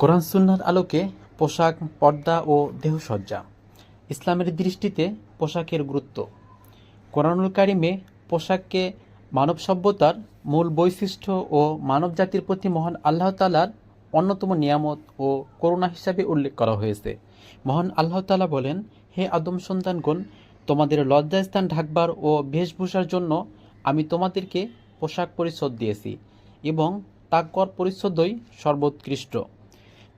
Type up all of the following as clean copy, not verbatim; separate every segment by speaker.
Speaker 1: কোরআন সুন্নাহর আলোকে পোশাক, পর্দা ও দেহসজ্জা। ইসলামের দৃষ্টিতে পোশাকের গুরুত্ব। কোরআনুল কারিমে পোশাককে মানব সভ্যতার মূল বৈশিষ্ট্য ও মানবজাতির প্রতি মহান আল্লাহ তাআলার অন্যতম নিয়ামত ও করুণা হিসাবে উল্লেখ করা হয়েছে। মহান আল্লাহ তাআলা বলেন, হে আদম সন্তানগণ, তোমাদের লজ্জাস্থান ঢাকবার ও বেশভূষার জন্য আমি তোমাদেরকে পোশাক পরিচ্ছদ দিয়েছি এবং তাকওয়ার পরিচ্ছদই সর্বোৎকৃষ্ট।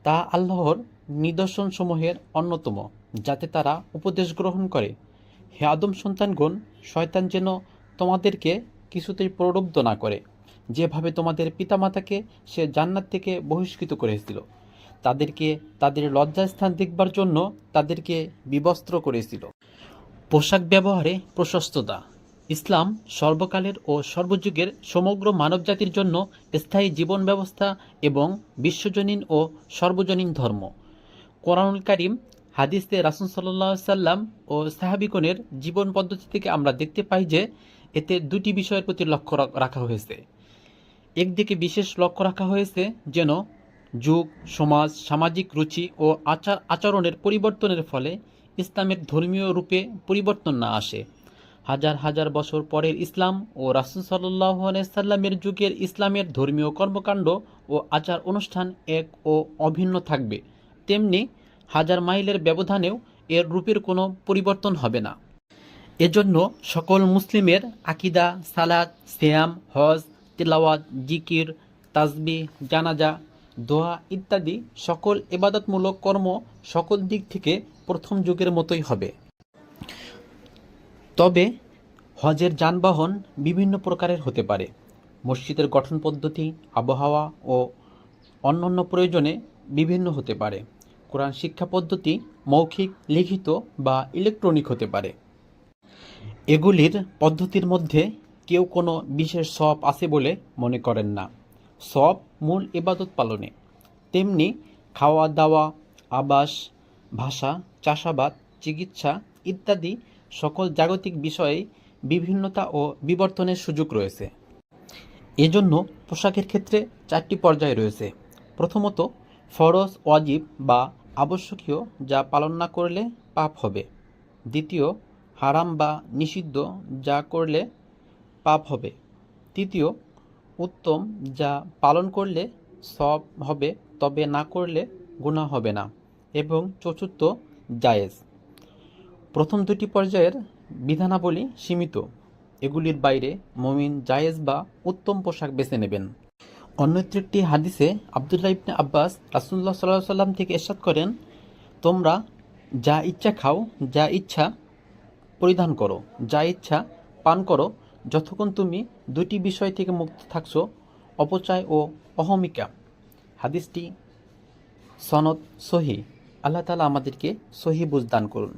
Speaker 1: তা আল্লাহর নিদর্শনসমূহের অন্যতম, যাতে তারা উপদেশ গ্রহণ করে। হে আদম সন্তানগণ, শয়তান যেন তোমাদেরকে কিছুতেই প্রলুব্ধ না করে, যেভাবে তোমাদের পিতামাতাকে সে জান্নাত থেকে বহিষ্কৃত করেছিল। তাদেরকে তাদের লজ্জাস্থান দেখবার জন্য তাদেরকে বিবস্ত্র করেছিল। পোশাক ব্যবহারে প্রশস্ততা। ইসলাম সর্বকালের ও সর্বযুগের সমগ্র মানবজাতির জন্য স্থায়ী জীবন ব্যবস্থা এবং বিশ্বজনীন ও সর্বজনীন ধর্ম। কোরআনুল কারীম, হাদিসে রাসূল সাল্লাল্লাহু আলাইহি সাল্লাম ও সাহাবীগণের জীবন পদ্ধতি থেকে আমরা দেখতে পাই যে এতে দুটি বিষয়ের প্রতি লক্ষ্য রাখা হয়েছে। একদিকে বিশেষ লক্ষ্য রাখা হয়েছে যেন যুগ, সমাজ, সামাজিক রুচি ও আচরণের পরিবর্তনের ফলে ইসলামের ধর্মীয় রূপে পরিবর্তন না আসে। হাজার হাজার বছর পরের ইসলাম ও রাসূল সাল্লাল্লাহু আলাইহি সাল্লামের যুগের ইসলামের ধর্মীয় কর্মকাণ্ড ও আচার অনুষ্ঠান এক ও অভিন্ন থাকবে, তেমনি হাজার মাইলের ব্যবধানেও এর রূপের কোনো পরিবর্তন হবে না। এজন্য সকল মুসলিমের আকিদা, সালাত, সিয়াম, হজ, তিলাওয়াত, জিকির, তাসবিহ, জানাজা, দোয়া ইত্যাদি সকল ইবাদতমূলক কর্ম সকল দিক থেকে প্রথম যুগের মতোই হবে। তবে হজের যানবাহন বিভিন্ন প্রকারের হতে পারে। মসজিদের গঠন পদ্ধতি, আবহাওয়া ও অন্যান্য প্রয়োজনে বিভিন্ন হতে পারে। কোরআন শিক্ষা পদ্ধতি মৌখিক, লিখিত বা ইলেকট্রনিক হতে পারে। এগুলির পদ্ধতির মধ্যে কেউ কোনো বিশেষ সওয়াব আছে বলে মনে করেন না। সওয়াব মূল ইবাদত পালনে। তেমনি খাওয়া দাওয়া, আবাস, ভাষা, চাষাবাদ, চিকিৎসা ইত্যাদি সকল জাগতিক বিষয়ে বিভিন্নতা ও বিবর্তনের সুযোগ রয়েছে। এজন্য পোশাকের ক্ষেত্রে 4টি পর্যায় রয়েছে। প্রথমত, ফরজ, ওয়াজিব বা আবশ্যকীয়, যা পালন না করলে পাপ হবে। দ্বিতীয়, হারাম বা নিষিদ্ধ, যা করলে পাপ হবে। তৃতীয়, উত্তম, যা পালন করলে সওয়াব হবে তবে না করলে গুনাহ হবে না। এবং চতুর্থ, জায়েজ। প্রথম দুটি পর্যায়ের বিধানাবলী সীমিত। এগুলির বাইরে মুমিন জায়েজ বা উত্তম পোশাক বেছে নেবেন। অন্য একটি হাদিসে আব্দুল্লাহ ইবনে আব্বাস রাসূলুল্লাহ সাল্লাল্লাহু আলাইহি ওয়াসাল্লাম থেকে ইরশাদ করেন, তোমরা যা ইচ্ছা খাও, যা ইচ্ছা পরিধান করো, যা ইচ্ছা পান করো, যতক্ষণ তুমি দুটি বিষয় থেকে মুক্ত থাকছো, অপচয় ও অহমিকা। হাদিসটি সনদ সহিহ। আল্লাহ তাআলা আমাদেরকে সহিহ বুঝ দান করুন।